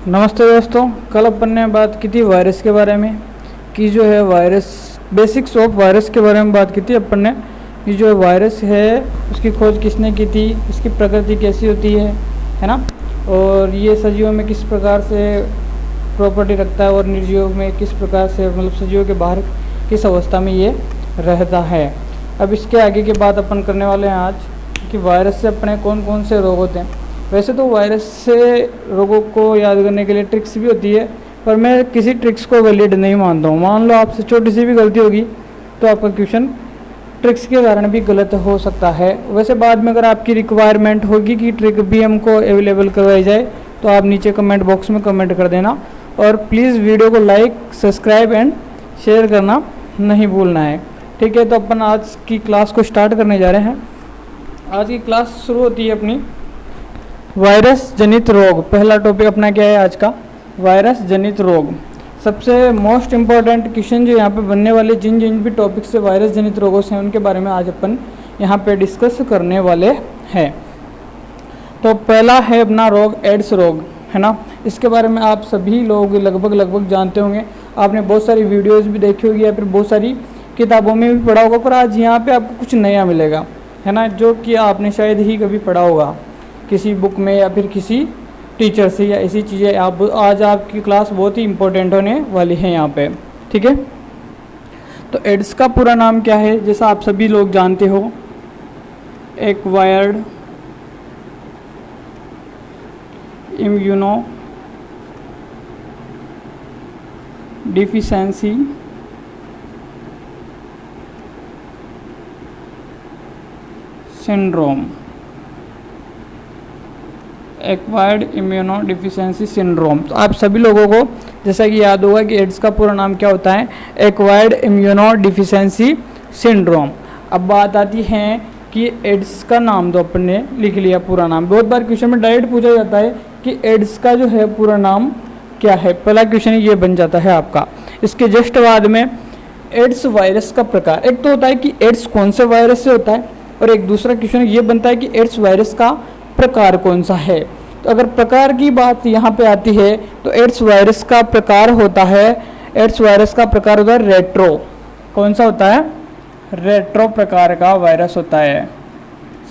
नमस्ते दोस्तों, कल अपन ने बात की थी वायरस के बारे में कि जो है वायरस बेसिक्स ऑफ वायरस के बारे में बात की थी अपन ने कि जो वायरस है उसकी खोज किसने की थी, इसकी प्रकृति कैसी होती है ना। और ये सजीवों में किस प्रकार से प्रॉपर्टी रखता है और निर्जीवों में किस प्रकार से मतलब सजीवों के बाहर किस अवस्था में ये रहता है। अब इसके आगे की बात अपन करने वाले हैं आज कि वायरस से अपने कौन कौन से रोग होते हैं। वैसे तो वायरस से रोगों को याद करने के लिए ट्रिक्स भी होती है, पर मैं किसी ट्रिक्स को वैलिड नहीं मानता हूँ। मान लो आपसे छोटी सी भी गलती होगी तो आपका क्वेश्चन ट्रिक्स के कारण भी गलत हो सकता है। वैसे बाद में अगर आपकी रिक्वायरमेंट होगी कि ट्रिक भी हमको अवेलेबल करवाई जाए तो आप नीचे कमेंट बॉक्स में कमेंट कर देना, और प्लीज़ वीडियो को लाइक, सब्सक्राइब एंड शेयर करना नहीं भूलना है। ठीक है, तो अपन आज की क्लास को स्टार्ट करने जा रहे हैं। आज की क्लास शुरू होती है अपनी वायरस जनित रोग। पहला टॉपिक अपना क्या है आज का, वायरस जनित रोग। सबसे मोस्ट इम्पॉर्टेंट क्वेश्चन जो यहाँ पे बनने वाले जिन जिन भी टॉपिक से वायरस जनित रोगों से उनके बारे में आज अपन यहाँ पे डिस्कस करने वाले हैं। तो पहला है अपना रोग एड्स रोग, है ना। इसके बारे में आप सभी लोग लगभग जानते होंगे। आपने बहुत सारी वीडियोज़ भी देखी होगी या फिर बहुत सारी किताबों में भी पढ़ा होगा, पर आज यहाँ पर आपको कुछ नया मिलेगा, है ना, जो कि आपने शायद ही कभी पढ़ा होगा किसी बुक में या फिर किसी टीचर से या ऐसी चीज़ें। आप आज आपकी क्लास बहुत ही इम्पोर्टेंट होने वाली है यहाँ पे। ठीक है, तो एड्स का पूरा नाम क्या है, जैसा आप सभी लोग जानते हो, acquired immuno deficiency syndrome. Acquired immuno deficiency syndrome. तो आप सभी लोगों को जैसा कि याद होगा कि एड्स का पूरा नाम क्या होता है, एक्वायर्ड इम्यूनो डिफिशिएंसी सिंड्रोम। अब बात आती है कि एड्स का नाम तो अपन ने लिख लिया पूरा नाम। बहुत बार क्वेश्चन में डायरेक्ट पूछा जाता है कि एड्स का जो है पूरा नाम क्या है। पहला क्वेश्चन ये बन जाता है आपका। इसके जस्ट बाद में एड्स वायरस का प्रकार। एक तो होता है कि एड्स कौन से वायरस से होता है, और एक दूसरा क्वेश्चन ये बनता है कि एड्स वायरस का प्रकार कौन सा है। तो अगर प्रकार की बात यहाँ पे आती है तो एड्स वायरस का प्रकार होता है, एड्स वायरस का प्रकार होता है रेट्रो। कौन सा होता है, रेट्रो प्रकार का वायरस होता है।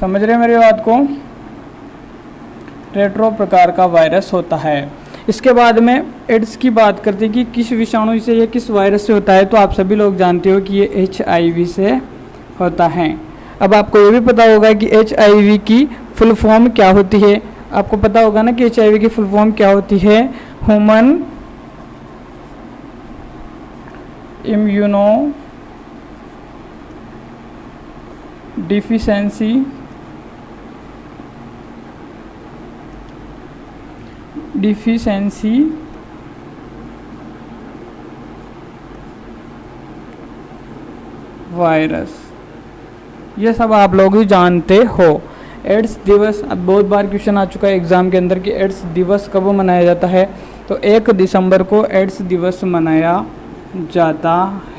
समझ रहे हैं मेरी बात को, रेट्रो प्रकार का वायरस होता है। इसके बाद में एड्स की बात करते हैं कि किस विषाणु से या किस वायरस से होता है, तो आप सभी लोग जानते हो कि ये HIV से होता है। अब आपको ये भी पता होगा कि HIV की फुल फॉर्म क्या होती है। आपको पता होगा ना कि HIV की फुल फॉर्म क्या होती है, ह्यूमन इम्यूनो डिफिशिएंसी वायरस। ये सब आप लोग ही जानते हो। एड्स दिवस, अब बहुत बार क्वेश्चन आ चुका है एग्ज़ाम के अंदर कि एड्स दिवस कब मनाया जाता है। तो 1 दिसंबर को एड्स दिवस मनाया जाता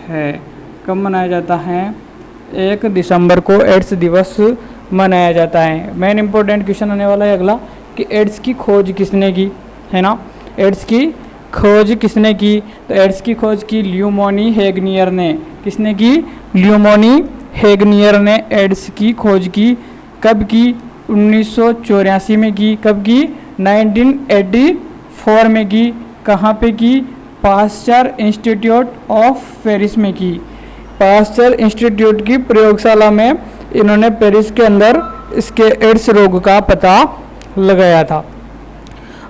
है। कब मनाया जाता है, 1 दिसंबर को एड्स दिवस मनाया जाता है। मेन इंपॉर्टेंट क्वेश्चन आने वाला है अगला कि एड्स की खोज किसने की, है ना। एड्स की खोज किसने की, तो एड्स की खोज की ल्यूमोनी हेगनियर ने। किसने की, ल्यूमोनी हेगनियर ने एड्स की खोज की। कब की, 1984 में की। कब की, 1984 में की। कहाँ पे की, पास्चर इंस्टीट्यूट ऑफ पेरिस में की। पास्चर इंस्टीट्यूट की प्रयोगशाला में इन्होंने पेरिस के अंदर इसके एड्स रोग का पता लगाया था।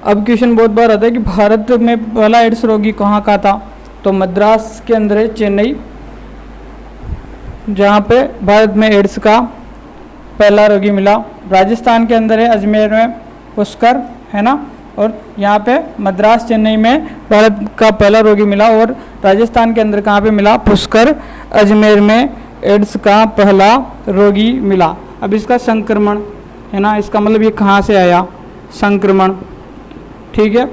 अब क्वेश्चन बहुत बार आता है कि भारत में पहला एड्स रोगी कहाँ का था, तो मद्रास के अंदर है, चेन्नई, जहाँ पे भारत में एड्स का पहला रोगी मिला। राजस्थान के अंदर है, अजमेर में पुष्कर, है ना। और यहाँ पे मद्रास, चेन्नई में भारत का पहला रोगी मिला। और राजस्थान के अंदर कहाँ पे मिला, पुष्कर, अजमेर में एड्स का पहला रोगी मिला। अब इसका संक्रमण, है ना, इसका मतलब ये कहाँ से आया, संक्रमण। ठीक है,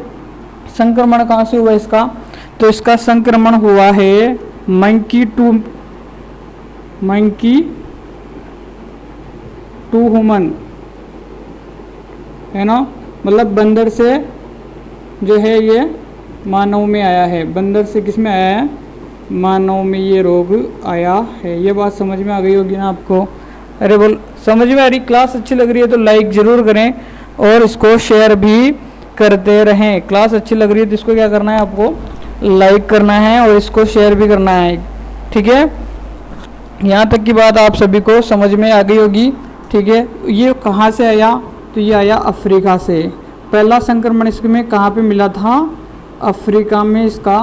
संक्रमण कहाँ से हुआ इसका, तो इसका संक्रमण हुआ है मंकी टू ह्यूमन, है ना, मतलब बंदर से जो है ये मानव में आया है। बंदर से किस में आया है? मानव में ये रोग आया है। ये बात समझ में आ गई होगी ना आपको? अरे बोल, समझ में आ रही? क्लास अच्छी लग रही है तो लाइक ज़रूर करें और इसको शेयर भी करते रहें। क्लास अच्छी लग रही है तो इसको क्या करना है? आपको लाइक करना है और इसको शेयर भी करना है, ठीक है? यहाँ तक की बात आप सभी को समझ में आ गई होगी, ठीक है? ये कहाँ से आया? तो ये आया अफ्रीका से। पहला संक्रमण इसमें कहाँ पे मिला था? अफ्रीका में इसका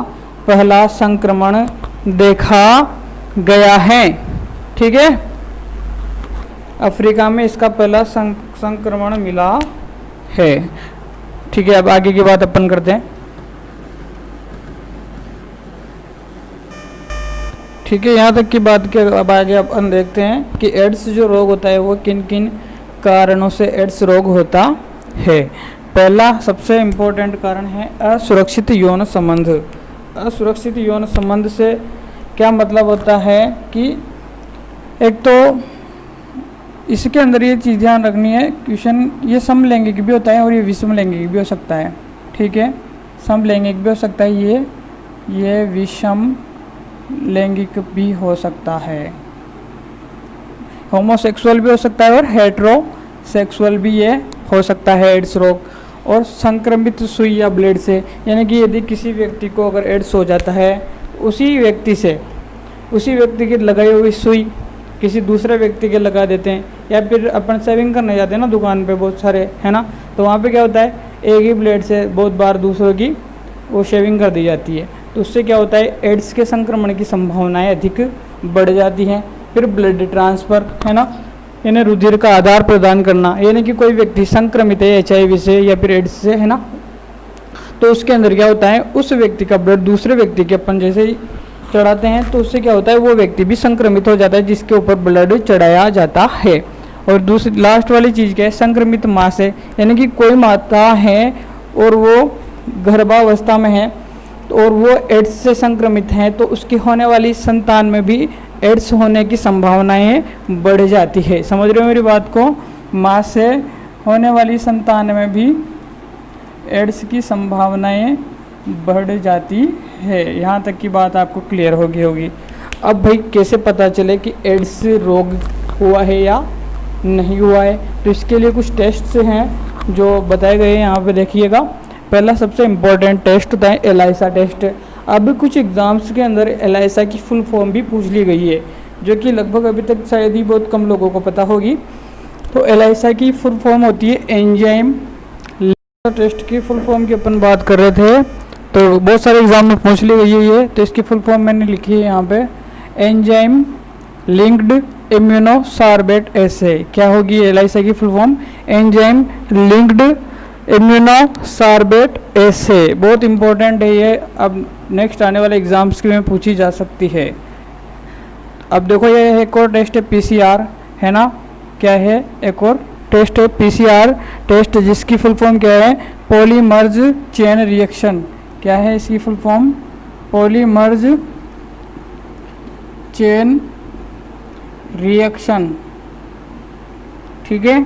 पहला संक्रमण देखा गया है, ठीक है? अफ्रीका में इसका पहला संक्रमण मिला है, ठीक है? अब आगे की बात अपन करते हैं, ठीक है? यहाँ तक की बात के अब आगे अपन देखते हैं कि एड्स जो रोग होता है वो किन किन कारणों से एड्स रोग होता है। पहला सबसे इम्पोर्टेंट कारण है असुरक्षित यौन संबंध। असुरक्षित यौन संबंध से क्या मतलब होता है कि एक तो इसके अंदर ये चीज़ ध्यान रखनी है, क्वेश्चन ये समलैंगिक भी होता है और ये विषम लैंगिक भी हो सकता है, ठीक है? समलैंगिक भी हो सकता है, ये विषम लैंगिक भी हो सकता है, होमोसेक्सुअल भी हो सकता है और हेटेरोसेक्सुअल भी ये हो सकता है एड्स रोग। और संक्रमित सुई या ब्लेड से, यानी कि यदि किसी व्यक्ति को अगर एड्स हो जाता है, उसी व्यक्ति की लगाई हुई सुई किसी दूसरे व्यक्ति के लगा देते हैं, या फिर अपन सेविंग करने जाते हैं ना दुकान पे बहुत सारे, है ना? तो वहाँ पे क्या होता है, एक ही ब्लेड से बहुत बार दूसरों की वो शेविंग कर दी जाती है, तो उससे क्या होता है, एड्स के संक्रमण की संभावनाएं अधिक बढ़ जाती हैं। फिर ब्लड ट्रांसफ़र, है ना, यानी रुधिर का आधार प्रदान करना, यानी कि कोई व्यक्ति संक्रमित है HIV से या फिर एड्स से, है ना, तो उसके अंदर क्या होता है, उस व्यक्ति का ब्लड दूसरे व्यक्ति के अपन जैसे ही चढ़ाते हैं तो उससे क्या होता है, वो व्यक्ति भी संक्रमित हो जाता है जिसके ऊपर ब्लड चढ़ाया जाता है। और दूसरी लास्ट वाली चीज़ क्या है, संक्रमित माँ से, यानी कि कोई माता है और वो गर्भावस्था में है और वो एड्स से संक्रमित हैं, तो उसकी होने वाली संतान में भी एड्स होने की संभावनाएं बढ़ जाती है। समझ रहे हो मेरी बात को? माँ से होने वाली संतान में भी एड्स की संभावनाएं बढ़ जाती है। यहाँ तक की बात आपको क्लियर होगी। अब भाई कैसे पता चले कि एड्स रोग हुआ है या नहीं हुआ है? तो इसके लिए कुछ टेस्ट हैं जो बताए गए हैं, यहाँ पे देखिएगा। पहला सबसे इम्पोर्टेंट टेस्ट होता है एलाइसा टेस्ट। अब कुछ एग्ज़ाम्स के अंदर एलाइसा की फुल फॉर्म भी पूछ ली गई है, जो कि लगभग अभी तक शायद ही बहुत कम लोगों को पता होगी। तो एलाइसा की फुल फॉर्म होती है एंजाइम टेस्ट की फुल फॉर्म की अपन बात कर रहे थे, तो बहुत सारे एग्जाम में पूछ ली गई है ये। तो इसकी फुल फॉर्म मैंने लिखी है यहाँ पे, एंजाइम लिंक्ड इम्यूनोसार्बेट एसे। क्या होगी एलाइसा की फुल फॉर्म? एंजाइम लिंक्ड इम्यूनोसार्बेट एसे। बहुत इंपॉर्टेंट है ये, अब नेक्स्ट आने वाले एग्जाम्स के में पूछी जा सकती है। अब देखो ये एक और टेस्ट है PCR, है ना? क्या है? एक और टेस्ट है PCR टेस्ट, जिसकी फुल फॉर्म क्या है? पॉलीमर्ज चेन रिएक्शन। क्या है इसकी फुल फॉर्म? पॉलीमर्ज चेन रिएक्शन, ठीक है?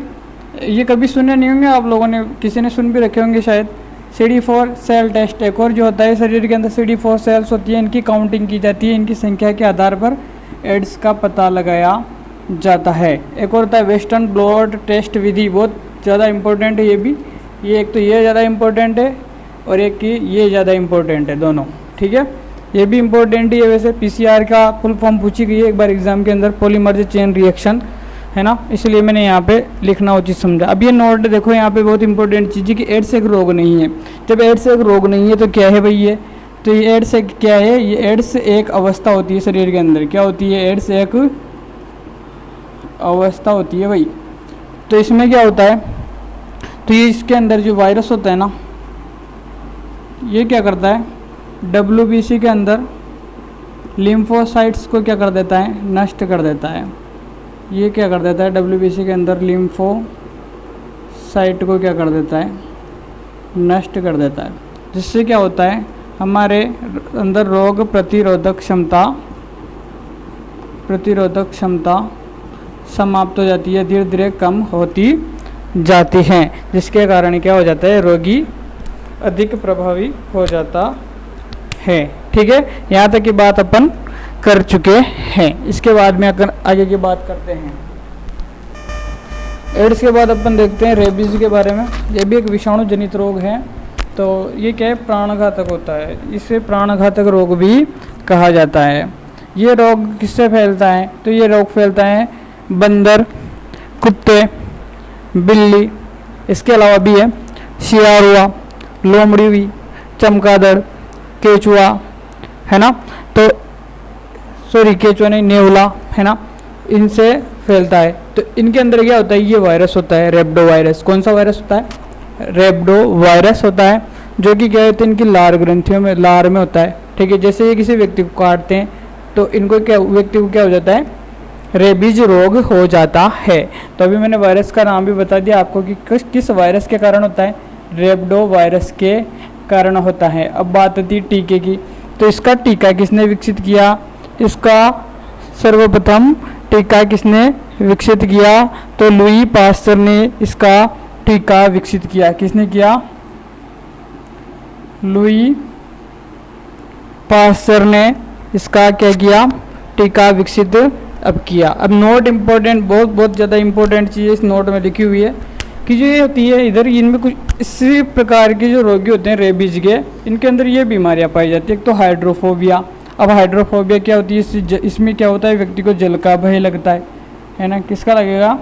ये कभी सुने नहीं होंगे आप लोगों ने, किसी ने सुन भी रखे होंगे शायद। CD4 सेल टेस्ट एक और जो होता है, शरीर के अंदर CD4 सेल्स होती है, इनकी काउंटिंग की जाती है, इनकी संख्या के आधार पर एड्स का पता लगाया जाता है। एक और होता है वेस्टर्न ब्लॉट टेस्ट विधि, बहुत ज़्यादा इम्पोर्टेंट है ये भी। ये एक तो ये ज़्यादा इम्पोर्टेंट है और एक की ये ज़्यादा इम्पोर्टेंट है, दोनों, ठीक है? ये भी इम्पोर्टेंट ही है। वैसे PCR का फुल फॉर्म पूछी गई है एक बार एग्जाम के अंदर, पॉलीमर्ज चेन रिएक्शन, है ना, इसलिए मैंने यहाँ पे लिखना उचित समझा। अब ये नोट देखो, यहाँ पे बहुत इंपॉर्टेंट चीज़ है कि एड्स एक रोग नहीं है। जब एड्स एक रोग नहीं है तो क्या है भाई ये? तो ये एड्स एक क्या है? ये एड्स एक अवस्था होती है शरीर के अंदर। क्या होती है? एड्स एक अवस्था होती है भाई। तो इसमें क्या होता है? तो ये इसके अंदर जो वायरस होता है ना, ये क्या करता है? WBC के अंदर लिम्फोसाइट्स को क्या कर देता है? नष्ट कर देता है। ये क्या कर देता है? WBC के अंदर लिम्फोसाइट को क्या कर देता है? नष्ट कर देता है। जिससे क्या होता है? हमारे अंदर रोग प्रतिरोधक क्षमता समाप्त हो जाती है, धीरे धीरे कम होती जाती हैं, जिसके कारण क्या हो जाता है? रोगी अधिक प्रभावी हो जाता है। ठीक है, यहाँ तक की बात अपन कर चुके हैं। इसके बाद में अगर आगे की बात करते हैं, एड्स के बाद अपन देखते हैं रेबीज के बारे में। ये भी एक विषाणु जनित रोग है। तो ये क्या है, प्राणघातक होता है, इसे प्राणघातक रोग भी कहा जाता है। ये रोग किससे फैलता है, तो ये रोग फैलता है बंदर, कुत्ते, बिल्ली, इसके अलावा भी है सियारुआ, लोमड़ी हुई, चमगादड़, केचुआ, है ना, तो सॉरी केचुआ नहीं, नेवला, है ना, इनसे फैलता है। तो इनके अंदर क्या होता है, ये वायरस होता है रेब्डो वायरस। कौन सा वायरस होता है, रेब्डो वायरस होता है, जो कि क्या होता है, इनकी लार ग्रंथियों में, लार में होता है। ठीक है, जैसे ये किसी व्यक्ति को काटते हैं तो इनको क्या, व्यक्ति को क्या हो जाता है, रेबीज रोग हो जाता है। तो अभी मैंने वायरस का नाम भी बता दिया आपको कि किस वायरस के कारण होता है, रेब्डो वायरस के कारण होता है। अब बात आती है टीके की। तो इसका टीका किसने विकसित किया, इसका सर्वप्रथम टीका किसने विकसित किया, तो लुई पास्चर ने इसका टीका विकसित किया। किसने किया, लुई पास्चर ने इसका क्या किया, टीका विकसित अब किया। अब नोट इम्पोर्टेंट, बहुत ज़्यादा इम्पोर्टेंट चीज़ इस नोट में लिखी हुई है कि जो ये होती है इधर, इनमें कुछ इसी प्रकार के जो रोगी होते हैं रेबीज के, इनके अंदर ये बीमारियां पाई जाती है। एक तो हाइड्रोफोबिया। अब हाइड्रोफोबिया क्या होती है, इसमें क्या होता है, व्यक्ति को जल का भय लगता है ना, किसका लगेगा,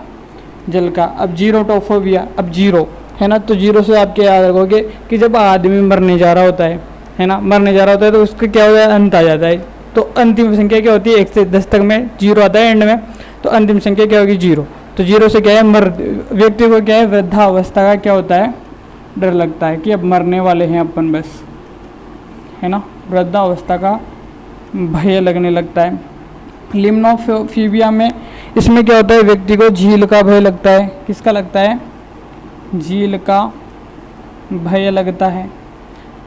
जल का। अब जीरोटोफोबिया, अब जीरो, है ना, तो जीरो से आप क्या याद रखोगे कि जब आदमी मरने जा रहा होता है ना, मरने जा रहा होता है तो उसका क्या हो जाता है, अंत आ जाता है। तो अंतिम संख्या क्या होती है, 1 से 10 तक में जीरो आता है एंड में, तो अंतिम संख्या क्या होगी, जीरो। तो जीरो से क्या है, व्यक्ति को क्या है, वृद्धावस्था का क्या होता है, डर लगता है कि अब मरने वाले हैं अपन बस, है ना, वृद्धावस्था का भय लगने लगता है। लिम्नोफीबिया में इसमें क्या होता है, व्यक्ति को झील का भय लगता है। किसका लगता है, झील का भय लगता है।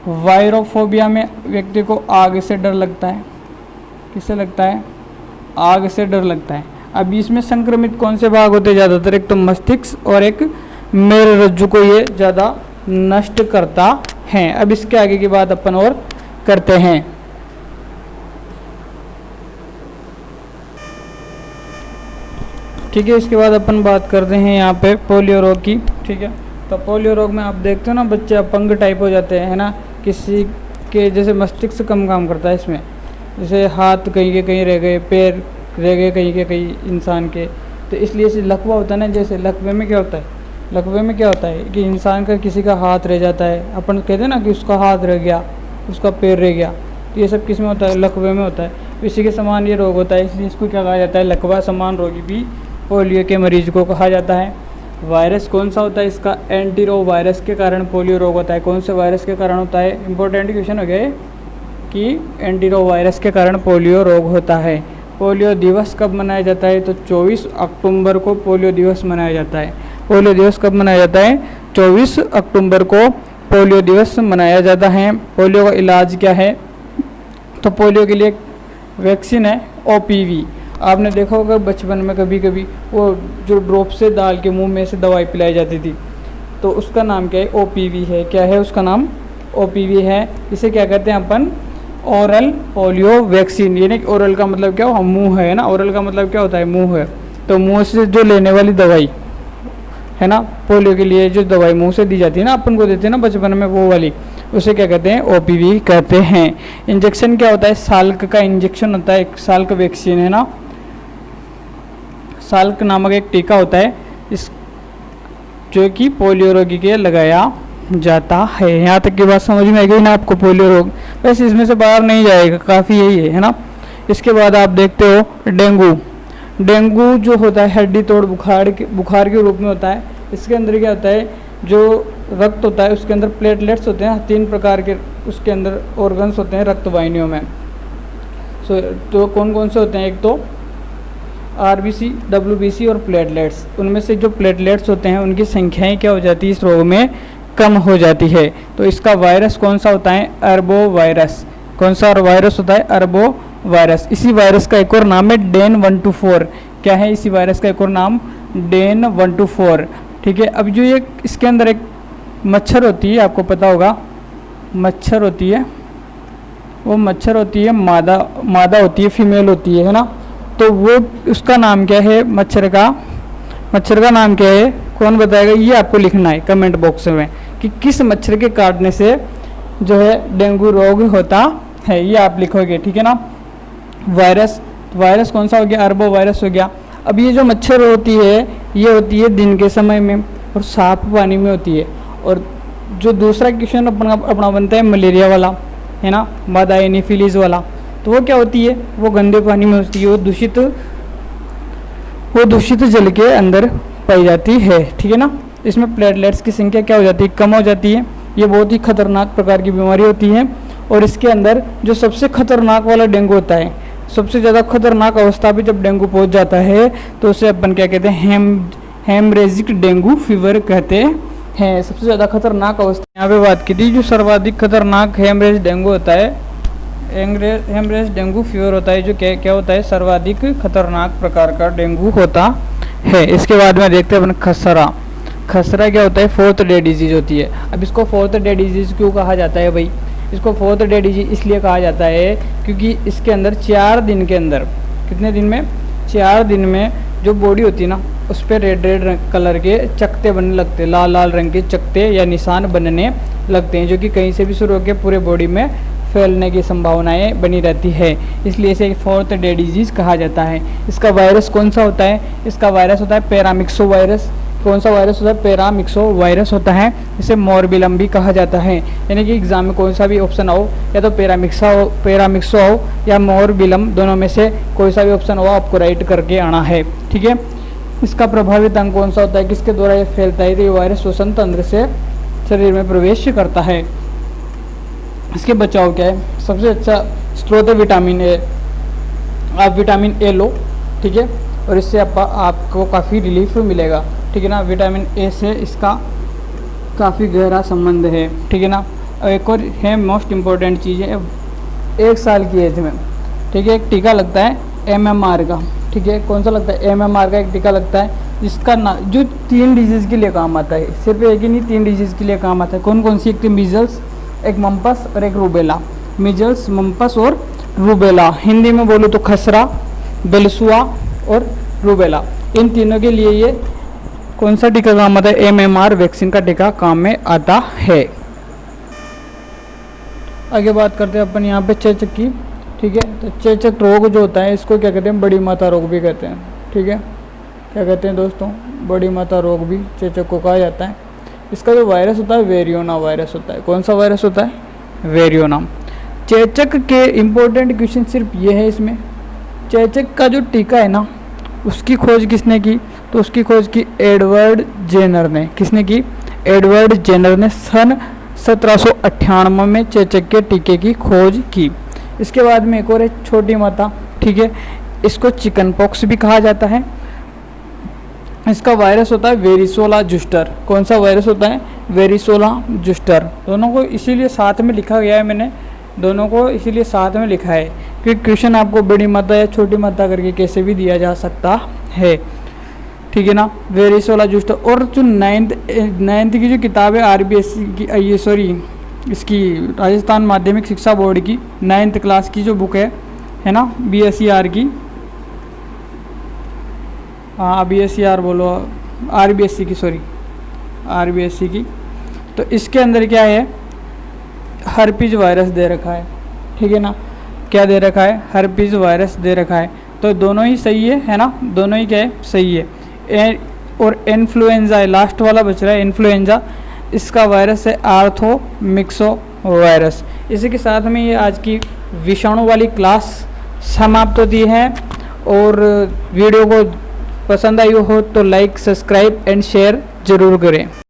वायरोफोबिया में व्यक्ति को आग से डर लगता है। किससे लगता है, आग से डर लगता है। अब इसमें संक्रमित कौन से भाग होते हैं ज़्यादातर, एक तो मस्तिष्क और एक मेरुरज्जु को ये ज़्यादा नष्ट करता है। अब इसके आगे की बात अपन और करते हैं। ठीक है, इसके बाद अपन बात करते हैं यहाँ पे पोलियो रोग की। ठीक है, तो पोलियो रोग में आप देखते हो ना, बच्चे अपंग टाइप हो जाते हैं, है ना, किसी के जैसे मस्तिष्क कम काम करता है इसमें, जैसे हाथ कहीं के कहीं रह गए, पैर रह गए कहीं के कहीं इंसान के। तो इसलिए से लकवा होता है ना, जैसे लकवे में क्या होता है, लकवे में क्या होता है कि इंसान का किसी का हाथ रह जाता है, अपन कहते हैं ना कि उसका हाथ रह गया, उसका पैर रह गया, तो ये सब किस में होता है, लकवे में होता है। इसी के समान ये रोग होता है, इसलिए इसको क्या कहा जाता है, लकवा समान रोगी भी पोलियो के मरीज को कहा जाता है। वायरस कौन सा होता है इसका, एंटीरो वायरस के कारण पोलियो रोग होता है। कौन से वायरस के कारण होता है, इंपॉर्टेंट क्वेश्चन हो गया कि एंटीरो वायरस के कारण पोलियो रोग होता है। पोलियो दिवस कब मनाया जाता है, तो 24 अक्टूबर को पोलियो दिवस मनाया जाता है। पोलियो दिवस कब मनाया जाता है, 24 अक्टूबर को पोलियो दिवस मनाया जाता है। पोलियो का इलाज क्या है, तो पोलियो के लिए वैक्सीन है OPV। आपने देखा होगा बचपन में कभी कभी वो जो ड्रॉप से डाल के मुंह में से दवाई पिलाई जाती थी, तो उसका नाम क्या है, OPV है। क्या है उसका नाम, OPV है। इसे क्या कहते हैं अपन, ओरल पोलियो वैक्सीन। यानी कि ओरल का मतलब क्या हो, मुंह है ना, ओरल का मतलब क्या होता है, मुंह है। तो मुंह से जो लेने वाली दवाई है ना, पोलियो के लिए जो दवाई मुंह से दी जाती है ना, अपन को देते हैं ना बचपन में, वो वाली, उसे क्या कहते हैं, OPV कहते हैं। इंजेक्शन क्या होता है, साल्क का इंजेक्शन होता है, एक साल्क वैक्सीन है ना, साल्क नामक एक टीका होता है इस जो कि पोलियो रोगी के लगाया जाता है। यहाँ तक की बात समझ में आ गई ना आपको, पोलियो रोग वैसे इसमें से बाहर नहीं जाएगा, काफ़ी यही है ना। इसके बाद आप देखते हो डेंगू। डेंगू जो होता है हड्डी तोड़ बुखार के रूप में होता है। इसके अंदर क्या होता है, जो रक्त होता है उसके अंदर प्लेटलेट्स होते हैं, 3 प्रकार के उसके अंदर ऑर्गन्स होते हैं रक्त वाहिनियों में। तो कौन कौन से होते हैं, एक तो RBC, WBC और प्लेटलेट्स। उनमें से जो प्लेटलेट्स होते हैं उनकी संख्याएं क्या हो जाती है, इस रोग में कम हो जाती है। तो इसका वायरस कौन सा होता है, अरबो वायरस। कौन सा वायरस होता है, अरबो वायरस। इसी वायरस का एक और नाम है डेन 124। क्या है इसी वायरस का एक और नाम, डेन 124। ठीक है, अब जो ये इसके अंदर एक मच्छर होती है, आपको पता होगा मच्छर होती है, वो मच्छर होती है मादा होती है, फीमेल होती है ना। तो वो उसका नाम क्या है, मच्छर का नाम क्या है, कौन बताएगा? ये आपको लिखना है कमेंट बॉक्स में कि किस मच्छर के काटने से जो है डेंगू रोग होता है, ये आप लिखोगे, ठीक है ना। वायरस कौन सा हो गया? अरबो वायरस हो गया। अब ये जो मच्छर होती है ये होती है दिन के समय में और साफ पानी में होती है। और जो दूसरा क्वेश्चन अपना बनता है मलेरिया वाला, है ना, मादा एनीफिलीज वाला, तो वो क्या होती है? वो गंदे पानी में होती है, वो दूषित जल के अंदर पाई जाती है, ठीक है ना। इसमें प्लेटलेट्स की संख्या क्या हो जाती है? कम हो जाती है। ये बहुत ही खतरनाक प्रकार की बीमारी होती है। और इसके अंदर जो सबसे खतरनाक वाला डेंगू होता है, सबसे ज़्यादा खतरनाक अवस्था पे जब डेंगू पहुंच जाता है तो उसे अपन क्या कहते हैं? हेमरेजिक डेंगू फीवर कहते हैं। सबसे ज़्यादा खतरनाक अवस्था यहाँ पे बात की थी। जो सर्वाधिक खतरनाक हेमरेज डेंगू होता है, हेमरेज डेंगू फीवर होता है, जो क्या होता है? सर्वाधिक खतरनाक प्रकार का डेंगू होता है। इसके बाद में देखते हैं अपन खसरा क्या होता है? फोर्थ डे डिजीज होती है। अब इसको फोर्थ डे डिजीज क्यों कहा जाता है भाई? इसको फोर्थ डे डिजीज इसलिए कहा जाता है क्योंकि इसके अंदर 4 दिन के अंदर, कितने दिन में? 4 दिन में जो बॉडी होती है ना उस पर रेड कलर के चकते बनने लगते हैं, लाल रंग के चकते या निशान बनने लगते हैं, जो कि कहीं से भी शुरू होकर पूरे बॉडी में फैलने की संभावनाएं बनी रहती है। इसलिए इसे फोर्थ डे डिजीज कहा जाता है। इसका वायरस कौन सा होता है? इसका वायरस होता है पैरामिक्सो वायरस। कौन सा वायरस होता है? पैरामिक्सो वायरस होता है। इसे मोरबिलम भी कहा जाता है। यानी कि एग्जाम में कोई सा भी ऑप्शन हो, या तो पैरामिक्सो हो या मोरबिलम, दोनों में से कोई सा भी ऑप्शन हो आपको राइट करके आना है, ठीक है। इसका प्रभावित अंग कौन सा होता है? किसके द्वारा ये फैलता है? तो ये वायरस श्वसन तंत्र से शरीर में प्रवेश करता है। इसके बचाव क्या है? सबसे अच्छा स्रोत है विटामिन ए। आप विटामिन ए लो, ठीक है, और इससे आपको काफ़ी रिलीफ मिलेगा, ठीक है ना। विटामिन ए से इसका काफ़ी गहरा संबंध है, ठीक है ना। और एक और है मोस्ट इम्पोर्टेंट चीज़ है, 1 साल की एज में, ठीक है, एक टीका लगता है MMR का, ठीक है। कौन सा लगता है? MMR का एक टीका लगता है, जिसका जो 3 डिजीज़ के लिए काम आता है। सिर्फ एक ही नहीं, 3 डिजीज़ के लिए काम आता है। कौन सी? एक मीजल्स, एक मम्पस और एक रूबेला। मीजल्स, मम्पस और रूबेला। हिंदी में बोलो तो खसरा, बेलसुआ और रूबेला। इन तीनों के लिए ये कौन सा टीका काम आता है? MMR वैक्सीन का टीका काम में आता है। आगे बात करते हैं अपन यहाँ पे चेचक की, ठीक है। तो चेचक रोग जो होता है इसको क्या कहते हैं? बड़ी माता रोग भी कहते हैं, ठीक है। क्या कहते हैं दोस्तों? बड़ी माता रोग भी चेचक को कहा जाता है। इसका जो वायरस होता है वेरियोना वायरस होता है। कौन सा वायरस होता है? वेरियोना। चेचक के इम्पोर्टेंट क्वेश्चन सिर्फ ये है इसमें, चेचक का जो टीका है ना उसकी खोज किसने की? तो उसकी खोज की एडवर्ड जेनर ने। किसने की? एडवर्ड जेनर ने सन 1798 में चेचक के टीके की खोज की। इसके बाद में एक और है छोटी माता, ठीक है। इसको चिकन पॉक्स भी कहा जाता है। इसका वायरस होता है वेरिसोला जुस्टर। कौन सा वायरस होता है? वेरिसोला जुस्टर। दोनों को इसीलिए साथ में लिखा गया है, मैंने दोनों को इसीलिए साथ में लिखा है कि क्वेश्चन आपको बड़ी माता या छोटी माता करके कैसे भी दिया जा सकता है, ठीक है ना। वेरिसोला जुस्टर। और जो नाइन्थ की जो किताब है RBSC की, ये सॉरी इसकी राजस्थान माध्यमिक शिक्षा बोर्ड की 9th क्लास की जो बुक है ना, BSER की, हाँ BSER बोलो, RBSC की, सॉरी RBSC की। तो इसके अंदर क्या है? हर्पीज वायरस दे रखा है, ठीक है ना। क्या दे रखा है? हर्पीज वायरस दे रखा है। तो दोनों ही सही है ना, दोनों ही क्या है? सही है। और इन्फ्लुएंजा है, लास्ट वाला बच रहा है इन्फ्लुएंजा। इसका वायरस है आर्थोमिक्सो वायरस। इसी के साथ में ये आज की विषाणु वाली क्लास समाप्त होती है। और वीडियो को पसंद आई हो तो लाइक, सब्सक्राइब एंड शेयर ज़रूर करें।